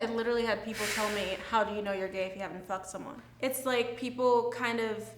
I literally had people tell me, how do you know you're gay if you haven't fucked someone? It's like people kind of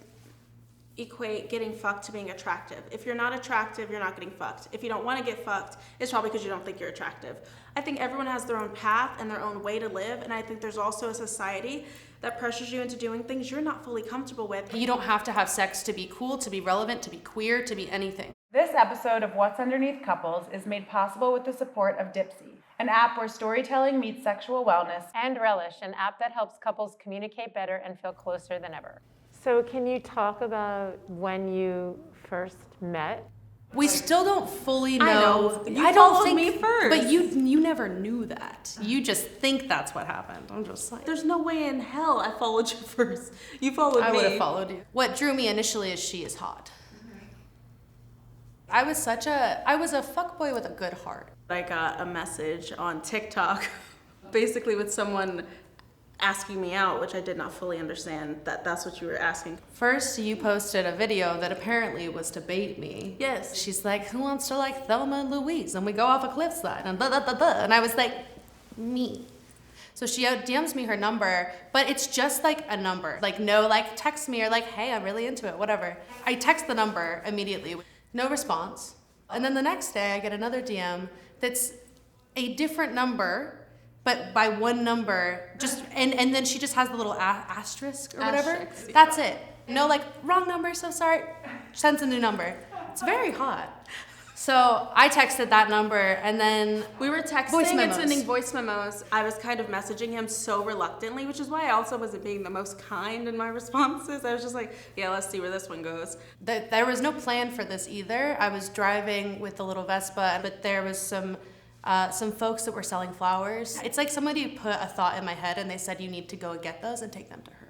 equate getting fucked to being attractive. If you're not attractive, you're not getting fucked. If you don't want to get fucked, it's probably because you don't think you're attractive. I think everyone has their own path and their own way to live, and I think there's also a society that pressures you into doing things you're not fully comfortable with. You don't have to have sex to be cool, to be relevant, to be queer, to be anything. This episode of What's Underneath Couples is made possible with the support of Dipsy, an app where storytelling meets sexual wellness. And Relish, an app that helps couples communicate better and feel closer than ever. So can you talk about when you first met? We still don't fully know. I know. You I don't followed think, me first. But you never knew that. You just think that's what happened. I'm just like, There's no way in hell I followed you first. You followed me. I would have followed you. What drew me initially is she is hot. I was a fuckboy with a good heart. I got a message on TikTok, basically with someone asking me out, which I did not fully understand that's what you were asking. First, you posted a video that apparently was to bait me. Yes. She's like, who wants to like Thelma and Louise? And we go off a cliffside and blah, blah, blah, blah. And I was like, me. So she DMs me her number, but it's just like a number. Like, no, like text me or like, hey, I'm really into it, whatever. I text the number immediately, no response. And then the next day I get another DM that's a different number, but by one number, just and then she just has the little asterisk or whatever. Asterisk, yeah. That's it. No, like, wrong number, so sorry. Sends a new number. It's very hot. So I texted that number, and then We were texting Voice and memos. sending voice memos. I was kind of messaging him so reluctantly, which is why I also wasn't being the most kind in my responses. I was just like, yeah, let's see where this one goes. there was no plan for this either. I was driving with a little Vespa, but there was some folks that were selling flowers. It's like somebody put a thought in my head and they said, you need to go and get those and take them to her.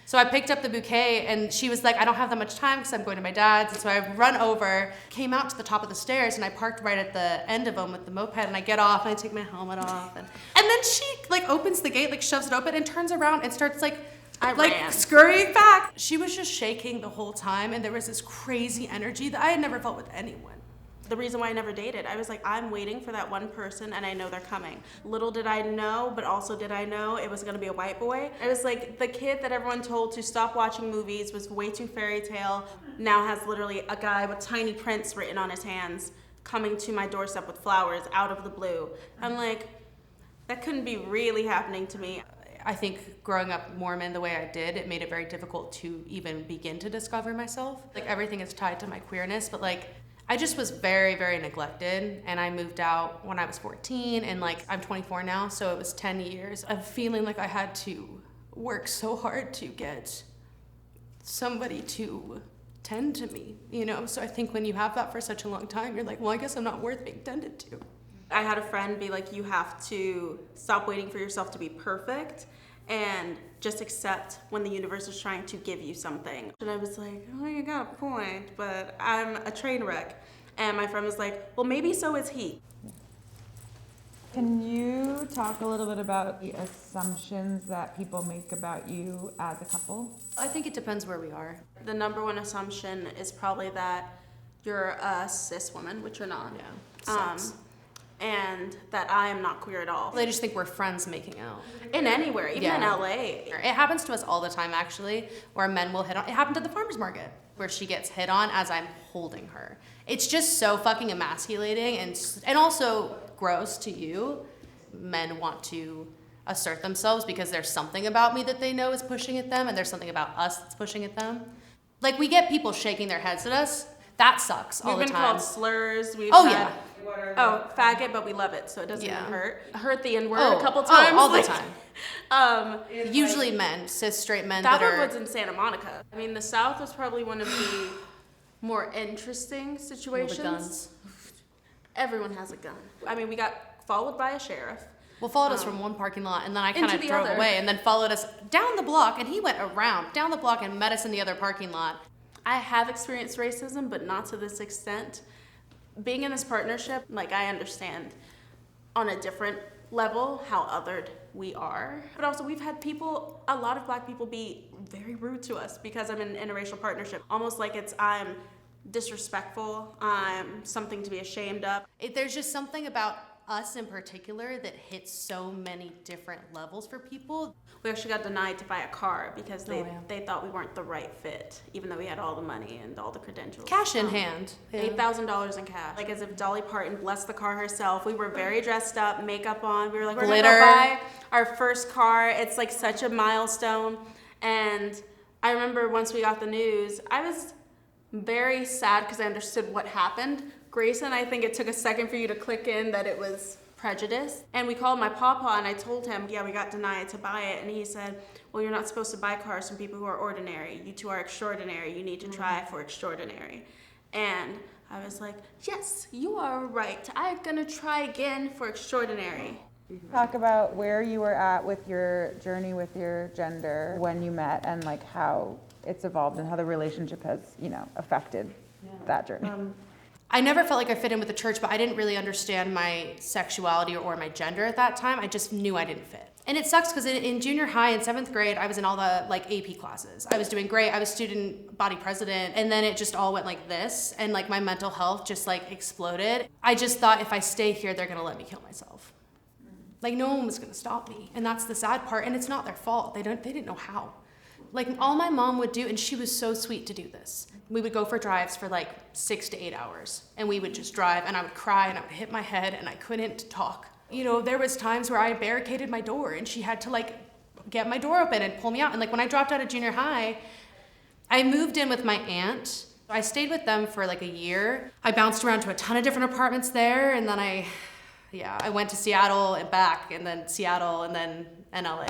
So I picked up the bouquet and she was like, I don't have that much time because I'm going to my dad's. And so I run over, came out to the top of the stairs and I parked right at the end of them with the moped and I get off and I take my helmet off. And then she like opens the gate, like shoves it open and turns around and starts like ran. scurrying back. She was just shaking the whole time and there was this crazy energy that I had never felt with anyone. The reason why I never dated, I was like, I'm waiting for that one person and I know they're coming. Little did I know, but also did I know it was gonna be a white boy. I was like, the kid that everyone told to stop watching movies was way too fairy tale, now has literally a guy with tiny prints written on his hands coming to my doorstep with flowers out of the blue. I'm like, that couldn't be really happening to me. I think growing up Mormon the way I did, it made it very difficult to even begin to discover myself. Like everything is tied to my queerness, but like, I just was very, very neglected and I moved out when I was 14 and like I'm 24 now, so it was 10 years of feeling like I had to work so hard to get somebody to tend to me, you know? So I think when you have that for such a long time, you're like, well, I guess I'm not worth being tended to. I had a friend be like, you have to stop waiting for yourself to be perfect and just accept when the universe is trying to give you something. And I was like, oh, you got a point, but I'm a train wreck. And my friend was like, well, maybe so is he. Can you talk a little bit about the assumptions that people make about you as a couple? I think it depends where we are. The number one assumption is probably that you're a cis woman, which you're not. Yeah, sucks. And that I am not queer at all. They just think we're friends making out. In anywhere, even in LA. It happens to us all the time, actually, where men will hit on. It happened at the farmer's market, where she gets hit on as I'm holding her. It's just so fucking emasculating and also gross to you. Men want to assert themselves because there's something about me that they know is pushing at them, and there's something about us that's pushing at them. Like, we get people shaking their heads at us. That sucks all the time. We've been called slurs. Yeah. Faggot, but we love it, so it doesn't even hurt. Hurt the N-word a couple times. All the time. Usually Usually men, cis straight men that that one are... was in Santa Monica. I mean, the South was probably one of the more interesting situations. The guns. Everyone has a gun. I mean, we got followed by a sheriff. Well, followed us from one parking lot, and then I kind into of the drove other. away, and then followed us down the block, and he went around down the block and met us in the other parking lot. I have experienced racism, but not to this extent. Being in this partnership, like, I understand on a different level how othered we are. But also, we've had people, a lot of Black people, be very rude to us because I'm in an interracial partnership. Almost like I'm disrespectful, I'm something to be ashamed of. There's just something about us in particular that hits so many different levels for people. We actually got denied to buy a car because Oh, yeah. they thought we weren't the right fit, even though we had all the money and all the credentials. Cash in hand. Yeah. $8,000 in cash. Like as if Dolly Parton blessed the car herself. We were very dressed up, makeup on. We were like, we're gonna Glitter. go buy our first car. It's like such a milestone. And I remember once we got the news, I was very sad because I understood what happened. Grayson, I think it took a second for you to click in that it was prejudice. And we called my papa and I told him, yeah, we got denied to buy it. And he said, well, you're not supposed to buy cars from people who are ordinary. You two are extraordinary. You need to try for extraordinary. And I was like, yes, you are right. I'm gonna try again for extraordinary. Talk about where you were at with your journey with your gender when you met, and like how it's evolved and how the relationship has, affected that journey. I never felt like I fit in with the church, but I didn't really understand my sexuality or my gender at that time. I just knew I didn't fit. And it sucks because in junior high in 7th grade, I was in all the like AP classes. I was doing great. I was student body president. And then it just all went like this. And like my mental health just like exploded. I just thought if I stay here, they're going to let me kill myself. Like no one was going to stop me. And that's the sad part. And it's not their fault. They didn't know how. Like all my mom would do, and she was so sweet to do this. We would go for drives for like 6 to 8 hours, and we would just drive, and I would cry, and I would hit my head, and I couldn't talk. There was times where I barricaded my door, and she had to like get my door open and pull me out. And like when I dropped out of junior high, I moved in with my aunt. I stayed with them for like a year. I bounced around to a ton of different apartments there, and then I went to Seattle and back, and then Seattle, and then LA.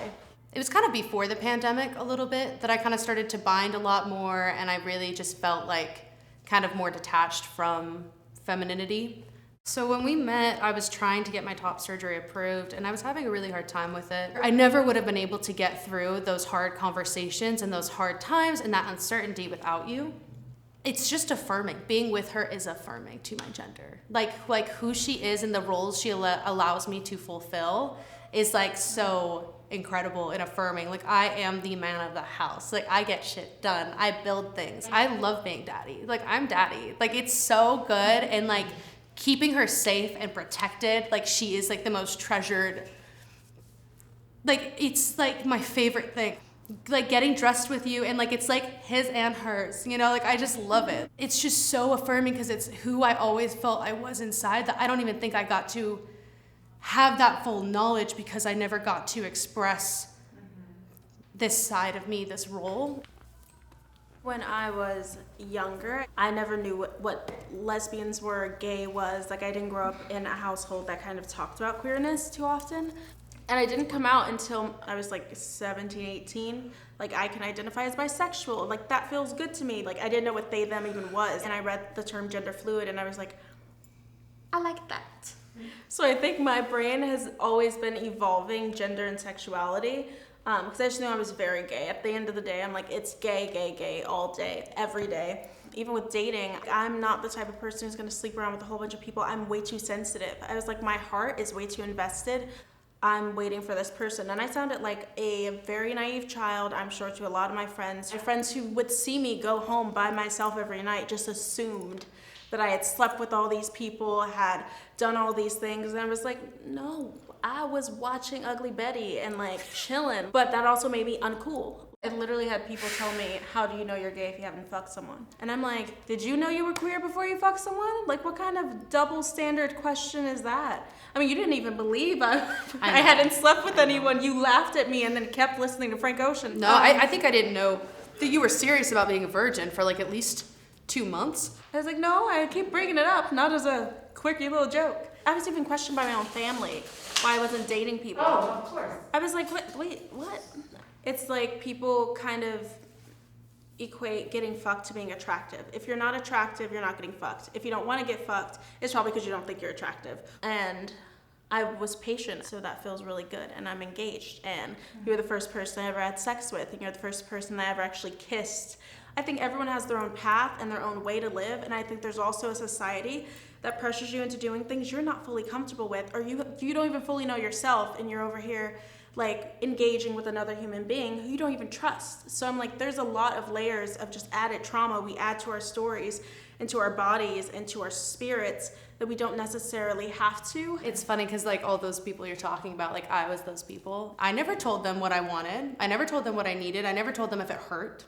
It was kind of before the pandemic a little bit that I kind of started to bind a lot more, and I really just felt like kind of more detached from femininity. So when we met, I was trying to get my top surgery approved, and I was having a really hard time with it. I never would have been able to get through those hard conversations and those hard times and that uncertainty without you. It's just affirming. Being with her is affirming to my gender. Like who she is and the roles she allows me to fulfill is like so incredible and affirming. Like I am the man of the house. Like I get shit done. I build things. I love being daddy. Like I'm daddy. Like it's so good, and like keeping her safe and protected. Like she is like the most treasured. Like it's like my favorite thing. Like getting dressed with you, and like it's like his and hers, like I just love it. It's just so affirming because it's who I always felt I was inside, that I don't even think I got to have that full knowledge because I never got to express this side of me, this role. When I was younger, I never knew what lesbians were, gay was. Like I didn't grow up in a household that kind of talked about queerness too often. And I didn't come out until I was like 17, 18. Like I can identify as bisexual. Like that feels good to me. Like I didn't know what they, them even was. And I read the term gender fluid and I was like, I like that. So I think my brain has always been evolving gender and sexuality, because I just knew I was very gay. At the end of the day, I'm like, it's gay, gay, gay all day, every day. Even with dating, I'm not the type of person who's gonna sleep around with a whole bunch of people. I'm way too sensitive. I was like, my heart is way too invested. I'm waiting for this person. And I sounded like a very naive child, I'm sure, to a lot of my friends. My friends who would see me go home by myself every night just assumed that I had slept with all these people, had done all these things, and I was like, no, I was watching Ugly Betty and like chilling, but that also made me uncool. I literally had people tell me, how do you know you're gay if you haven't fucked someone? And I'm like, did you know you were queer before you fucked someone? Like, what kind of double standard question is that? I mean, you didn't even believe I hadn't slept with anyone. You laughed at me and then kept listening to Frank Ocean. No, I think I didn't know that you were serious about being a virgin for like at least 2 months. I was like, no, I keep bringing it up, not as a quirky little joke. I was even questioned by my own family why I wasn't dating people. Oh, of course. I was like, wait, what? It's like people kind of equate getting fucked to being attractive. If you're not attractive, you're not getting fucked. If you don't want to get fucked, it's probably because you don't think you're attractive. And I was patient, so that feels really good. And I'm engaged, and you're the first person I ever had sex with, and you're the first person that I ever actually kissed. I think everyone has their own path and their own way to live, and I think there's also a society that pressures you into doing things you're not fully comfortable with, or you don't even fully know yourself, and you're over here like engaging with another human being who you don't even trust. So I'm like, there's a lot of layers of just added trauma we add to our stories, into our bodies, into our spirits that we don't necessarily have to. It's funny because like all those people you're talking about, like I was those people. I never told them what I wanted. I never told them what I needed. I never told them if it hurt.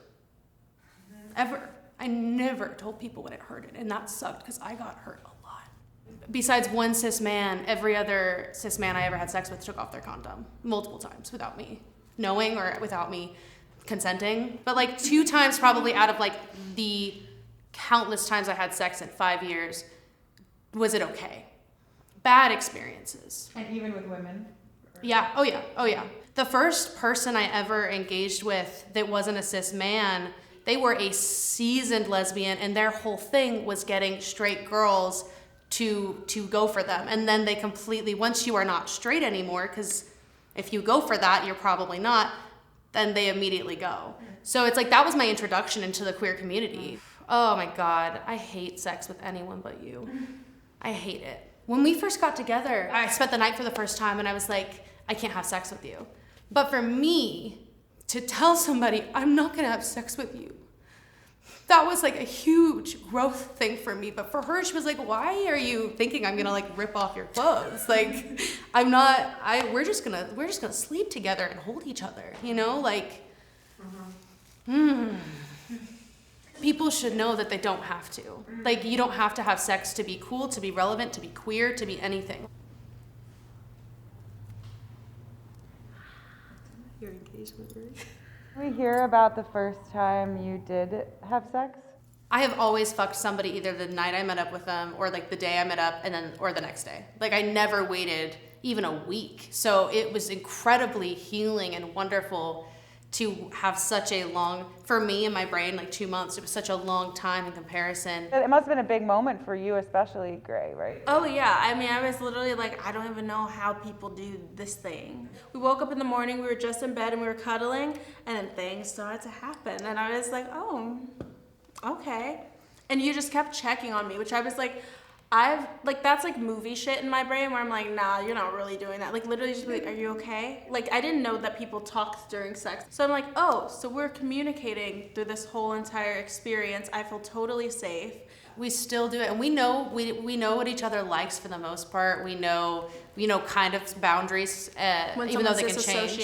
Ever. I never told people when it hurted, and that sucked because I got hurt a lot. Besides one cis man, every other cis man I ever had sex with took off their condom multiple times without me knowing or without me consenting. But like 2 times probably out of like the countless times I had sex in 5 years, was it okay? Bad experiences. And even with women? Yeah, oh yeah. The first person I ever engaged with that wasn't a cis man, they were a seasoned lesbian, and their whole thing was getting straight girls to go for them. And then they completely, once you are not straight anymore, because if you go for that, you're probably not, then they immediately go. So it's like, that was my introduction into the queer community. Oh my God, I hate sex with anyone but you. I hate it. When we first got together, I spent the night for the first time and I was like, I can't have sex with you. But for me to tell somebody, I'm not gonna have sex with you, that was like a huge growth thing for me. But for her, she was like, why are you thinking I'm gonna like rip off your clothes? Like, we're just gonna sleep together and hold each other, you know? Like, people should know that they don't have to. Like, you don't have to have sex to be cool, to be relevant, to be queer, to be anything. Your engagement ring. Can we hear about the first time you did have sex? I have always fucked somebody either the night I met up with them or like the day I met up or the next day. Like, I never waited even a week. So it was incredibly healing and wonderful to have such a long, for me in my brain, like 2 months, it was such a long time in comparison. It must have been a big moment for you, especially Gray, right? Oh yeah, I mean, I was literally like, I don't even know how people do this thing. We woke up in the morning, we were just in bed and we were cuddling, and then things started to happen. And I was like, oh, okay. And you just kept checking on me, which I was like, that's like movie shit in my brain where I'm like, nah, you're not really doing that. Like, literally just be like, are you okay? Like, I didn't know that people talked during sex. So I'm like, oh, so we're communicating through this whole entire experience. I feel totally safe. We still do it, and we know what each other likes for the most part. We know kind of boundaries, even though they can change.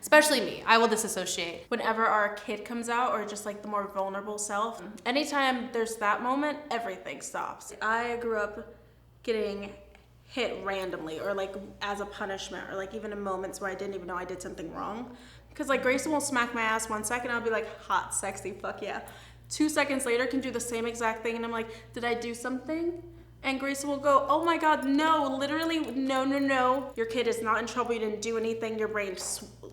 Especially me, I will disassociate. Whenever our kid comes out, or just like the more vulnerable self, anytime there's that moment, everything stops. I grew up getting hit randomly, or like as a punishment, or like even in moments where I didn't even know I did something wrong. Because like Grayson will smack my ass 1 second, I'll be like, hot, sexy, fuck yeah. 2 seconds later can do the same exact thing, and I'm like, did I do something? And Grayson will go, oh my God, no, literally, no. Your kid is not in trouble, you didn't do anything, your brain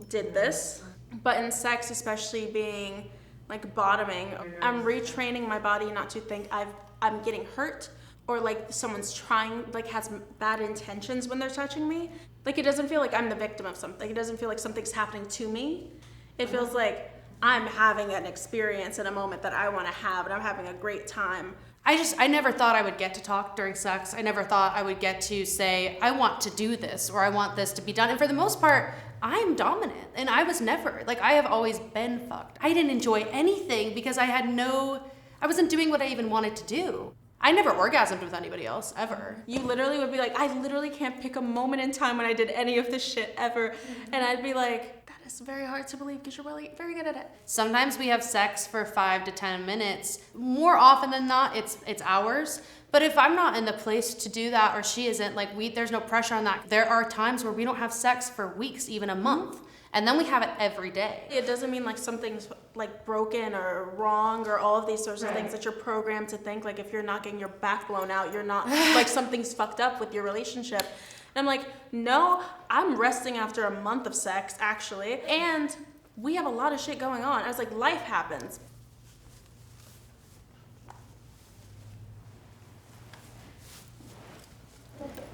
did this. But in sex, especially being like bottoming, I'm retraining my body not to think I'm getting hurt, or like someone's trying, like has bad intentions when they're touching me. Like, it doesn't feel like I'm the victim of something. It doesn't feel like something's happening to me. It feels like I'm having an experience in a moment that I want to have, and I'm having a great time. I never thought I would get to talk during sex. I never thought I would get to say, I want to do this, or I want this to be done. And for the most part, I'm dominant, and I was never. Like, I have always been fucked. I didn't enjoy anything because I wasn't doing what I even wanted to do. I never orgasmed with anybody else, ever. You literally would be like, I literally can't pick a moment in time when I did any of this shit ever. And I'd be like, that is very hard to believe because you're really very good at it. Sometimes we have sex for 5 to 10 minutes. More often than not, it's hours. But if I'm not in the place to do that, or she isn't, like, there's no pressure on that. There are times where we don't have sex for weeks, even a month. And then we have it every day. It doesn't mean like something's like broken or wrong, or all of these sorts of things that you're programmed to think. Like, if you're not getting your back blown out, you're not, like, something's fucked up with your relationship. And I'm like, no, I'm resting after a month of sex, actually. And we have a lot of shit going on. I was like, life happens.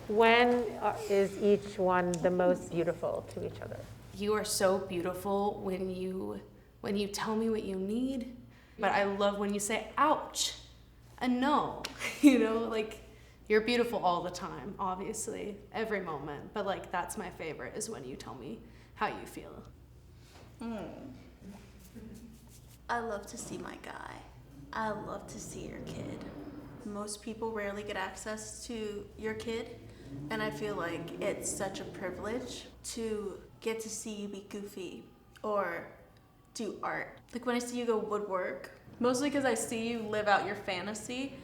When is each one the most beautiful to each other? You are so beautiful when you tell me what you need, but I love when you say ouch and no. You know, like, you're beautiful all the time, obviously, every moment, but like, that's my favorite, is when you tell me how you feel. I love to see my guy. I love to see your kid. Most people rarely get access to your kid, and I feel like it's such a privilege to get to see you be goofy or do art. Like when I see you go woodwork, mostly because I see you live out your fantasy,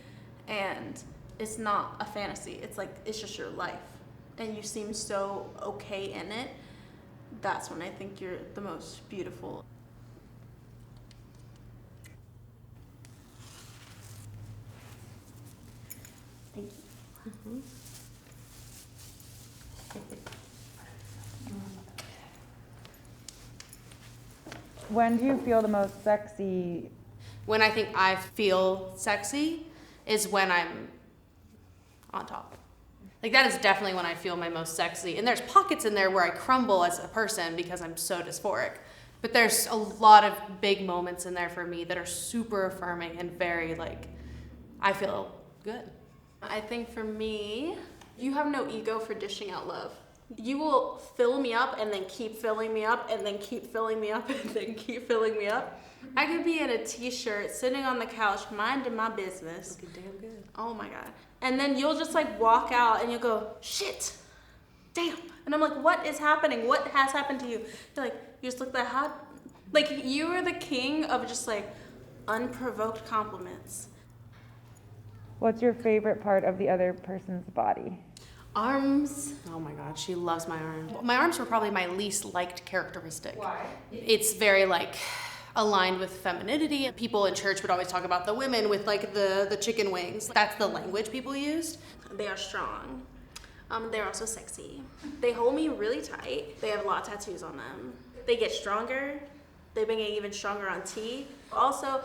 and it's not a fantasy, it's like, it's just your life, and you seem so okay in it. That's when I think you're the most beautiful. Thank you. When do you feel the most sexy? When I think I feel sexy is when I'm on top. Like that is definitely when I feel my most sexy. And there's pockets in there where I crumble as a person because I'm so dysphoric. But there's a lot of big moments in there for me that are super affirming and very like, I feel good. I think for me, you have no ego for dishing out love. You will fill me up and then keep filling me up and then keep filling me up and then keep filling me up. I could be in a t-shirt, sitting on the couch, minding my business. Looking damn good. Oh my God. And then you'll just like walk out and you'll go, shit, damn. And I'm like, what is happening? What has happened to you? You're like, you just look that hot. Like you are the king of just like unprovoked compliments. What's your favorite part of the other person's body? Arms. Oh my God, she loves my arms. My arms were probably my least liked characteristic. Why? It's very like aligned with femininity. People in church would always talk about the women with like the chicken wings. That's the language people used. They are strong. They're also sexy. They hold me really tight. They have a lot of tattoos on them. They get stronger. They been getting even stronger on T. Also,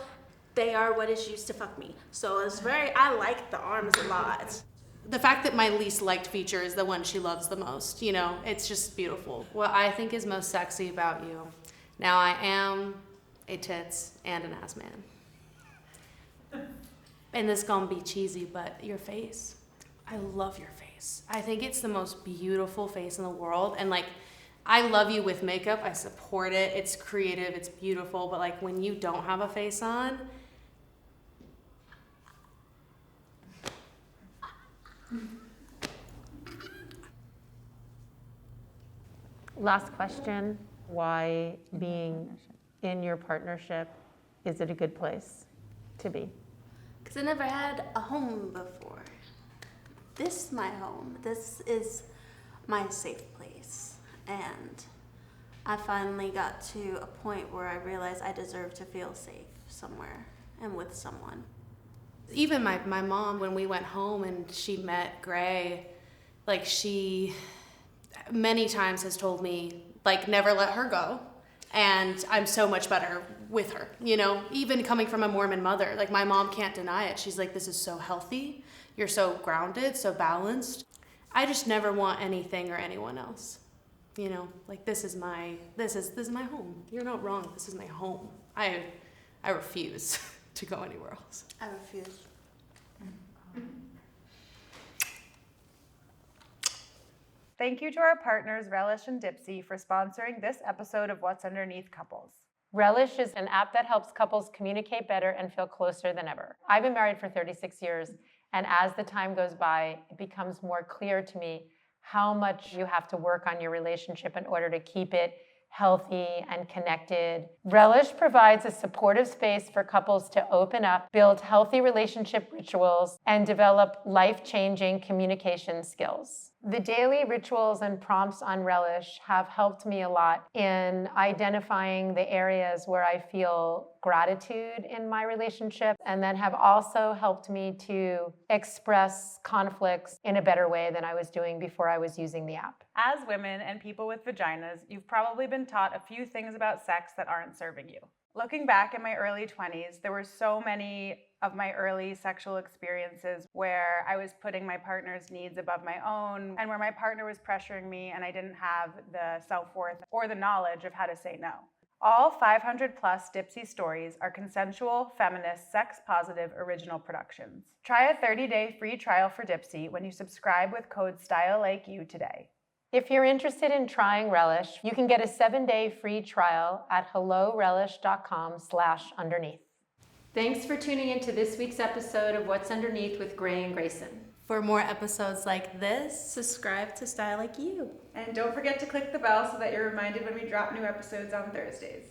they are what is used to fuck me. So it's I like the arms a lot. The fact that my least liked feature is the one she loves the most, you know, it's just beautiful. What I think is most sexy about you, now I am a tits and an ass man. And this gonna be cheesy, but your face. I love your face. I think it's the most beautiful face in the world. And like, I love you with makeup. I support it. It's creative. It's beautiful. But like when you don't have a face on, Last question, why being in your partnership, is it a good place to be? Because I never had a home before. This is my home. This is my safe place. And I finally got to a point where I realized I deserve to feel safe somewhere and with someone. even my mom, when we went home and she met Gray, like she many times has told me, like, never let her go. And I'm so much better with her, you know, even coming from a Mormon mother. Like, my mom can't deny it. She's like, this is so healthy. You're so grounded, so balanced. I just never want anything or anyone else. You know, like, this is my home. You're not wrong. This is my home. I refuse to go anywhere else. I refuse. Thank you to our partners Relish and Dipsy for sponsoring this episode of What's Underneath Couples. Relish is an app that helps couples communicate better and feel closer than ever. I've been married for 36 years, and as the time goes by, it becomes more clear to me how much you have to work on your relationship in order to keep it healthy and connected. Relish provides a supportive space for couples to open up, build healthy relationship rituals, and develop life-changing communication skills. The daily rituals and prompts on Relish have helped me a lot in identifying the areas where I feel gratitude in my relationship, and then have also helped me to express conflicts in a better way than I was doing before I was using the app. As women and people with vaginas, you've probably been taught a few things about sex that aren't serving you. Looking back in my early 20s, there were so many of my early sexual experiences where I was putting my partner's needs above my own, and where my partner was pressuring me and I didn't have the self-worth or the knowledge of how to say no. All 500 plus Dipsy stories are consensual, feminist, sex-positive original productions. Try a 30-day free trial for Dipsy when you subscribe with code StyleLikeU today. If you're interested in trying Relish, you can get a 7-day free trial at hellorelish.com/underneath. Thanks for tuning into this week's episode of What's Underneath with Gray and Grayson. For more episodes like this, Subscribe to StyleLikeU. And don't forget to click the bell so that you're reminded when we drop new episodes on Thursdays.